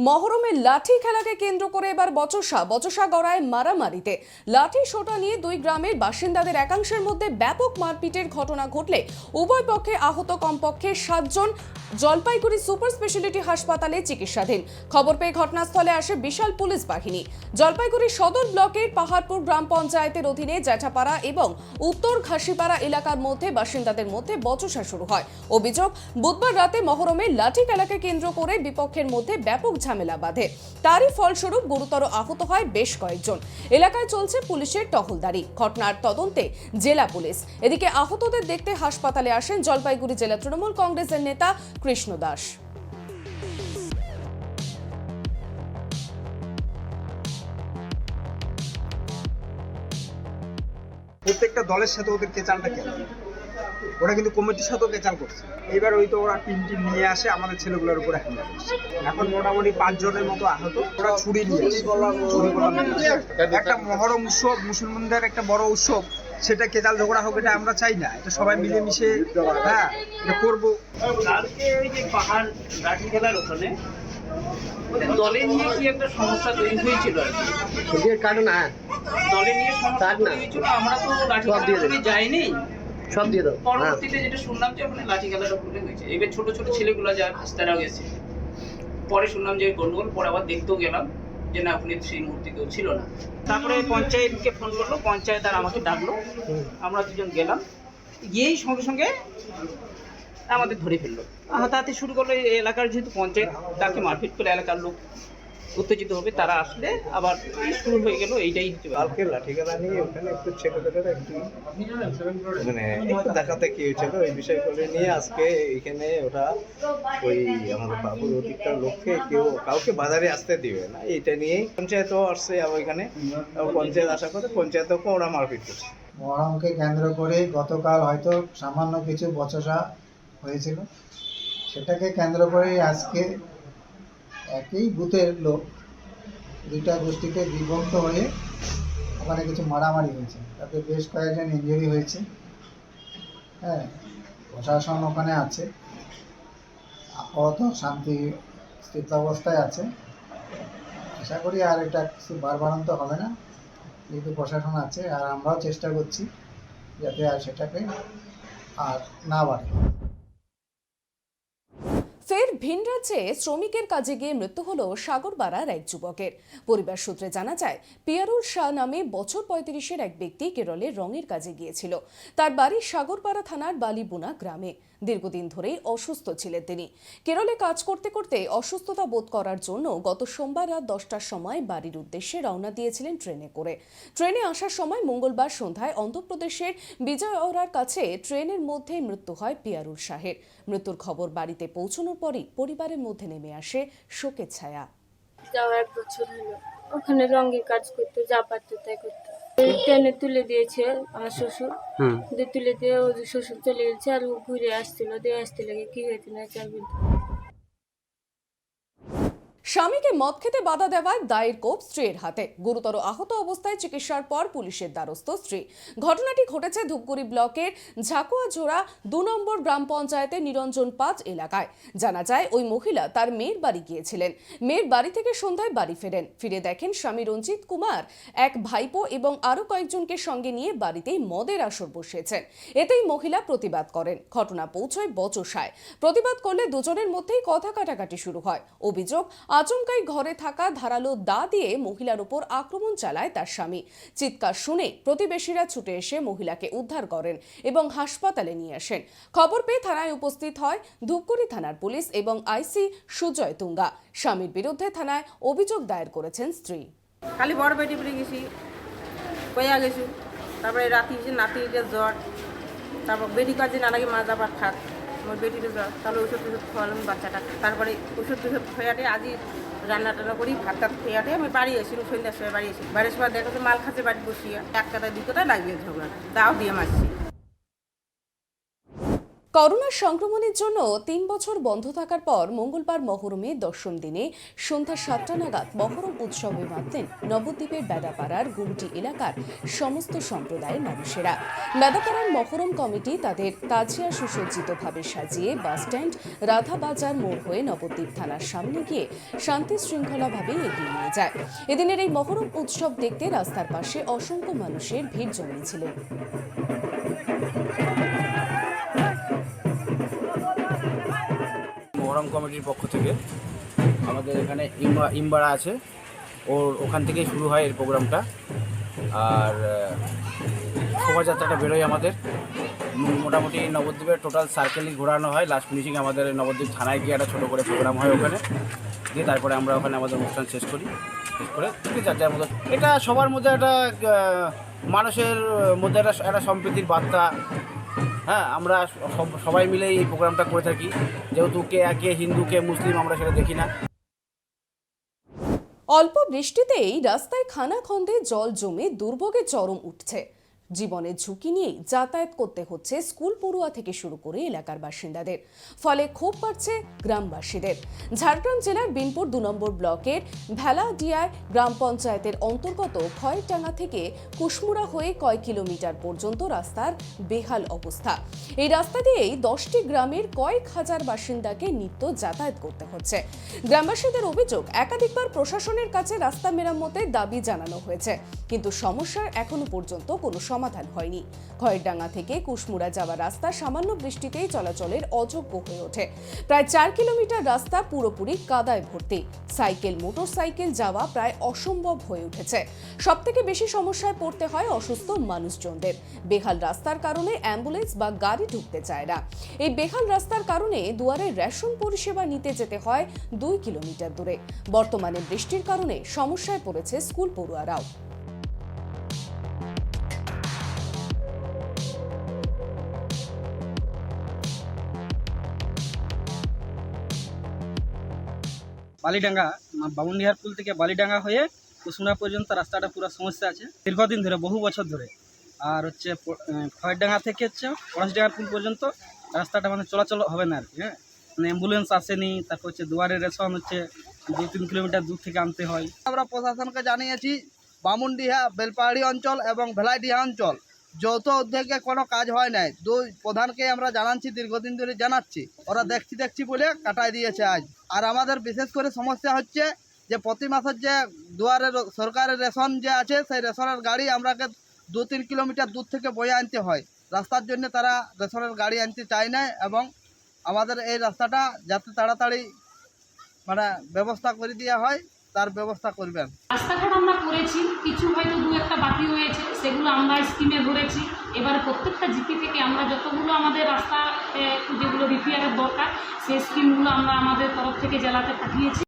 মহরমের লাঠি খেলাকে কেন্দ্র করে এবার বচসা গড়ায় মারামারিতে লাঠি সোটা নিয়ে দুই গ্রামের বাসিন্দাদের একাংশের মধ্যে ব্যাপক মারপিটের ঘটনা ঘটলে উভয় পক্ষে আহত কমপক্ষে 7 জন জলপাইগুড়ি সুপার স্পেশালিটি হাসপাতালে চিকিৎসাধীন। খবর পেয়ে ঘটনাস্থলে আসে বিশাল পুলিশ বাহিনী। জলপাইগুড়ি সদর ব্লকের পাহাড়পুর গ্রাম পঞ্চায়েতের অধীনে জ্যাঠাপাড়া এবং উত্তর ঘাসিপাড়া এলাকার মধ্যে বাসিন্দাদের মধ্যে বচসা শুরু হয়। অভিযোগ, বুধবার রাতে মহরমের লাঠি খেলাকে কেন্দ্র করে বিপক্ষের মধ্যে ব্যাপক ঝামেলা বাধে। তারই ফলস্বরূপ গুরুতর আহত হয় বেশ কয়েকজন। এলাকায় চলছে পুলিশের টহলদারি। ঘটনার তদন্তে জেলা পুলিশ। এদিকে আহতদের দেখতে হাসপাতালে আসেন জলপাইগুড়ি জেলা তৃণমূল কংগ্রেসের নেতা কৃষ্ণ দাস। প্রত্যেকটা দলের সাথে ওদের কেচালটা কেন, ওরা কিন্তু কমিটির সাথেও কেচাল করছে। এইবার ওই তো ওরা টিম নিয়ে আসে আমাদের ছেলেগুলোর উপরে হামলা করছে। এখন মোটামুটি 5 জনের মতো আহত। ওরা ছুরি নিয়ে একটা মহরম উৎসব, মুসলমানদের একটা বড় উৎসব, সেটা কেচাল ঝগড়া হোক, এটা আমরা চাই না। এটা সবাই মিলেমিশে এটা করবো। কালকে ওই যে পাহাড় লাঠি খেলার ওখানে ওদের দলে নিয়ে কি একটা সমস্যা তৈরি হয়েছিল আর কি। কাটনা দলে নিয়ে সমস্যা তৈরি হয়েছিল। আমরা তো লাঠি খেলাতে যাইনি, সব দিয়ে দাও। পরবর্তীতে যেটা শুনলাম যে ওখানে লাঠি খেলাটা ভুলে হয়েছে। এবার ছোট ছোট ছেলেগুলো যা ভাস্তারা গেছে, পরে শুনলাম যে গন্ডগোল। পরে আবার দেখতেও গেলাম যে না, ওখানে সেই মুহূর্তে কেউ ছিল না। তারপরে পঞ্চায়েতকে ফোন করলো, পঞ্চায়েত আর আমাকে ডাকলো, আমরা দুজন গেলাম। গিয়েই সঙ্গে সঙ্গে আমাদের ধরে ফেললো, হাতাহাতি শুরু করলো। এই এলাকার যেহেতু পঞ্চায়েত, তাকে মারপিট করে এলাকার লোক উত্তেজিত হবে, তারা আসলে আবার শুরু হয়ে গেল। এইটাই হচ্ছে কালকে লাঠি খেলা নিয়ে ওখানে একটু ছেলেদের একটু একটু দেখাতে কি হয়েছিল এই বিষয়গুলো নিয়ে আজকে এখানে ওরা ওই আমাদের বাবুর অধিকার লোককে কাউকে বাজারে আসতে দিবে না, এইটা নিয়েই পঞ্চায়েতও আসছে। ওইখানে পঞ্চায়েত আশা করে পঞ্চায়েতকে ওরা মারপিট করছে। মহরমকে কেন্দ্র করে গতকাল হয়তো সামান্য কিছু বচসা হয়েছিল, সেটাকে কেন্দ্র করে আজকে একই বুথের লোক দুইটা গোষ্ঠীতে বিভক্ত হয়ে ওখানে কিছু মারামারি হয়েছে, তাতে বেশ কয়েকজন ইনজুরি হয়েছে। প্রশাসন ওখানে আছে, আপাতত শান্তি স্থিতাবস্থায় আছে। আশা করি আর এটা কিছু বাড়বাড়ন্ত হবে না, যেহেতু প্রশাসন আছে। আর আমরাও চেষ্টা করছি যাতে আর সেটাকে আর না বাড়ে। ফের ভিন রাজ্যে শ্রমিকের কাজে গিয়ে মৃত্যু হলো সাগরপাড়ার এক যুবকের। পরিবার সূত্রে জানা যায়, পিয়ারুল শাহ নামে বছর 35-এর এক ব্যক্তি কেরলে রঙের কাজে গিয়েছিল। তার বাড়ি সাগরপাড়া থানার বালিবুনা গ্রামে। দীর্ঘদিন ধরেই অসুস্থ ছিলেন তিনি। কেরলে কাজ করতে করতে অসুস্থতা বোধ করার জন্য গত সোমবার রাত 10টার সময় বাড়ির উদ্দেশ্যে রওনা দিয়েছিলেন ট্রেনে করে। ট্রেনে আসার সময় মঙ্গলবার সন্ধ্যায় অন্ধ্রপ্রদেশের বিজয়ওয়াড়ার কাছে ট্রেনের মধ্যে মৃত্যু হয় পিয়ারুল শাহের। মৃত্যুর খবর বাড়িতে পৌঁছানোর পরই পরিবারের মধ্যে নেমে আসে শোকের ছায়া। যাওয়া 1 বছর হলো, ওখানে রঙের কাজ করতে, যা পারতো তাই করতো। ট্রেনে তুলে দিয়েছে আমার শ্বশুর, তুলে দিয়ে ও শ্বশুর চলে গেছে। আর ও ঘুরে আসছিল, দিয়ে আসতে লাগে কি হয়েছে না চার বলতে। স্বামীকে মদ খেতে বাধা দেওয়ায় দায়ের কোপ স্ত্রীর হাতে। গুরুতর আহত অবস্থায় চিকিৎসার পর পুলিশের দ্বারস্থ স্ত্রী। ঘটনাটি ঘটেছে ধূপগুড়ি ব্লকের ঝাকুয়াঝোড়া 2 নম্বর গ্রাম পঞ্চায়েতের নিরঞ্জন 5 এলাকায়। জানা যায়, ওই মহিলা তার মেয়ের বাড়ি গিয়েছিলেন। মেয়ের বাড়ি থেকে সন্ধ্যায় বাড়ি ফিরে দেখেন স্বামী রঞ্জিত কুমার এক ভাইপো এবং আরো কয়েকজনকে সঙ্গে নিয়ে বাড়িতেই মদের আসর বসিয়েছেন। এতেই মহিলা প্রতিবাদ করেন। ঘটনা পৌঁছয় বচসায়। প্রতিবাদ করলে দুজনের মধ্যেই কথা কাটাকাটি শুরু হয়। অভিযোগ, আচমকাই ঘরে থাকা ধারালো দা দিয়ে মহিলার উপর আক্রমণ চালায় তার স্বামী। চিৎকার শুনে প্রতিবেশীরা ছুটে এসে মহিলাকে উদ্ধার করেন এবং হাসপাতালে নিয়ে আসেন। খবর পেয়ে থানায় উপস্থিত হয় ধূপগুড়ি থানার পুলিশ এবং আইসি সুজয় তুঙ্গা। স্বামীর বিরুদ্ধে থানায় অভিযোগ দায়ের করেছেন স্ত্রী। খালি বড় বেটি বলে গেছি, কইয়া গেছি। তারপরে রাতি নাতিকে জ্বর, তারপর বেটি কাজে নানাকে মাজা ভাত খাত, আমার বেটিতে জ্বর। তাহলে ওষুধ টষুধ খাওয়ালাম বাচ্চাটা। তারপরে ওষুধ টষুধ খেয়াটে আজই রান্না টান্না করি, ভাত টাত খেয়াটে আমি বাড়ি আসি। সন্ধ্যার সময় বাড়ি আসি। বাড়ির সময় দেখো যে মাল খাচ্ছে বাড়ি বসিয়া 1 কাটায় 2 কাটায় লাগিয়ে ঝগড়া, তাও দিয়ে মারছি। করোনার সংক্রমণের জন্য ৩ বছর বন্ধ থাকার পর মঙ্গলবার মহরমের ১০ম দিনে সন্ধ্যা ৭টা নাগাদ মহরম উৎসবে মাতলেন নবদ্বীপের বেদাপাড়ার গুমটি এলাকার সমস্ত সম্প্রদায়ের মানুষেরা। বেদাপাড়ার মহরম কমিটি তাদের তাজিয়া সুসজ্জিতভাবে সাজিয়ে বাসস্ট্যান্ড, রাধাবাজার মোড় হয়ে নবদ্বীপ থানার সামনে গিয়ে শান্তি শৃঙ্খলাভাবে এগিয়ে নিয়ে যায়। এদিনের এই মহরম উৎসব দেখতে রাস্তার পাশে অসংখ্য মানুষের ভিড় জমিয়েছিল। মহরম কমিটির পক্ষ থেকে আমাদের এখানে ইমবাড়া আছে, ওখান থেকেই শুরু হয় এই প্রোগ্রামটা। আর শোভাযাত্রাটা বেরোয় আমাদের মোটামুটি নবদ্বীপের টোটাল সার্কেলই ঘোরানো হয়। লাস্ট ফিনিশিং আমাদের নবদ্বীপ থানায় গিয়ে একটা ছোটো করে প্রোগ্রাম হয় ওখানে, দিয়ে তারপরে আমরা ওখানে আমাদের অনুষ্ঠান শেষ করে যার যার মতো। এটা সবার মধ্যে একটা মানুষের মধ্যে একটা সম্প্রীতির বার্তা। হ্যাঁ, আমরা সবাই মিলে এই প্রোগ্রামটা করে থাকি, যেহেতু কে হিন্দু কে মুসলিম আমরা সেটা দেখি না। অল্প বৃষ্টিতেই রাস্তায় খানাখন্দে জল জমে দুর্ভোগের চরম উঠছে। জীবনের ঝুঁকি নিয়েই যাতায়াত করতে হচ্ছে স্কুল পড়ুয়া থেকে শুরু করে এলাকার বাসিন্দাদের, ফলে ক্ষোভ বাড়ছে গ্রামবাসীদের। ঝাড়গ্রাম জেলার বিনপুর ২ নম্বর ব্লকের ভেলাডিয়ায় গ্রাম পঞ্চায়েতের অন্তর্গত খয়েরডাঙ্গা থেকে কুশমুড়া হয়ে কয়েক কিলোমিটার পর্যন্ত রাস্তার বেহাল অবস্থা। এই রাস্তা দিয়েই 10টি গ্রামের কয়েক হাজার বাসিন্দাকে নিত্য যাতায়াত করতে হচ্ছে। গ্রামবাসীদের অভিযোগ, একাধিকবার প্রশাসনের কাছে রাস্তা মেরামতের দাবি জানানো হয়েছে, কিন্তু সমস্যার এখনো পর্যন্ত কোনো সমাধান হয়নি। খয়েরডাঙ্গা থেকে কুশমুড়া যাওয়ার রাস্তা সামান্য বৃষ্টিতেই চলাচলের অযোগ্য হয়ে ওঠে। প্রায় 4 কিলোমিটার রাস্তা পুরোপুরি কাদায় ভর্তি। সাইকেল, মোটরসাইকেল যাওয়া প্রায় অসম্ভব হয়ে উঠেছে। সবথেকে বেশি সমস্যায় পড়তে হয় অসুস্থ মানুষজনদের। বেহাল রাস্তার কারণে অ্যাম্বুলেন্স বা গাড়ি ঢুকতে চায় না। এই বেহাল রাস্তার কারণে দুয়ারে রেশন পরিষেবা নিতে যেতে হয় 2 কিলোমিটার দূরে। বর্তমানে বৃষ্টির কারণে সমস্যায় পড়েছে স্কুল পড়ুয়ারাও। বালিডাঙ্গা বামুনডিহার পুল থেকে বালিডাঙ্গা হয়ে কুসুমড়া পর্যন্ত রাস্তাটা পুরো সমস্যা আছে দীর্ঘদিন ধরে, বহু বছর ধরে। আর হচ্ছে খয়েরডাঙ্গা থেকে হচ্ছে পলাশডাঙ্গার পুল পর্যন্ত রাস্তাটা মানে চলাচল হবে না আর কি। হ্যাঁ, মানে অ্যাম্বুলেন্স আসেনি। তারপর হচ্ছে দুয়ারে রেশন হচ্ছে 2-3 কিলোমিটার দূর থেকে আনতে হয়। আমরা প্রশাসনকে জানিয়েছি বামুনডিহা, বেলপাহাড়ি অঞ্চল এবং ভেলাইডিহা অঞ্চল যৌথ উদ্যোগে কোনো কাজ হয় নাই। 2 প্রধানকে আমরা জানাচ্ছি, দীর্ঘদিন ধরে জানাচ্ছি, ওরা দেখছি বলে কাটাই দিয়েছে আজ। আর আমাদের বিশেষ করে সমস্যা হচ্ছে যে প্রতি মাসের যে দুয়ারে সরকারের রেশন যে আছে, সেই রেশনের গাড়ি আমরাকে 2-3 কিলোমিটার দূর থেকে বয়ে আনতে হয়। রাস্তার জন্য তারা রেশনের গাড়ি আনতে চায় না, এবং আমাদের এই রাস্তাটা যাতে তাড়াতাড়ি মানে ব্যবস্থা করে দেওয়া হয়, তার ব্যবস্থা করবেন। রাস্তাঘাট আমরা করেছি, কিছু হয়তো 2-1টা বাকি হয়েছে, সেগুলো আমরা স্কিমে ধরেছি। এবারে প্রত্যেকটা জিপি থেকে আমরা যতগুলো আমাদের রাস্তা যেগুলো রিপেয়ারের দরকার, সেই স্কিমগুলো আমরা আমাদের তরফ থেকে জেলাতে পাঠিয়েছি।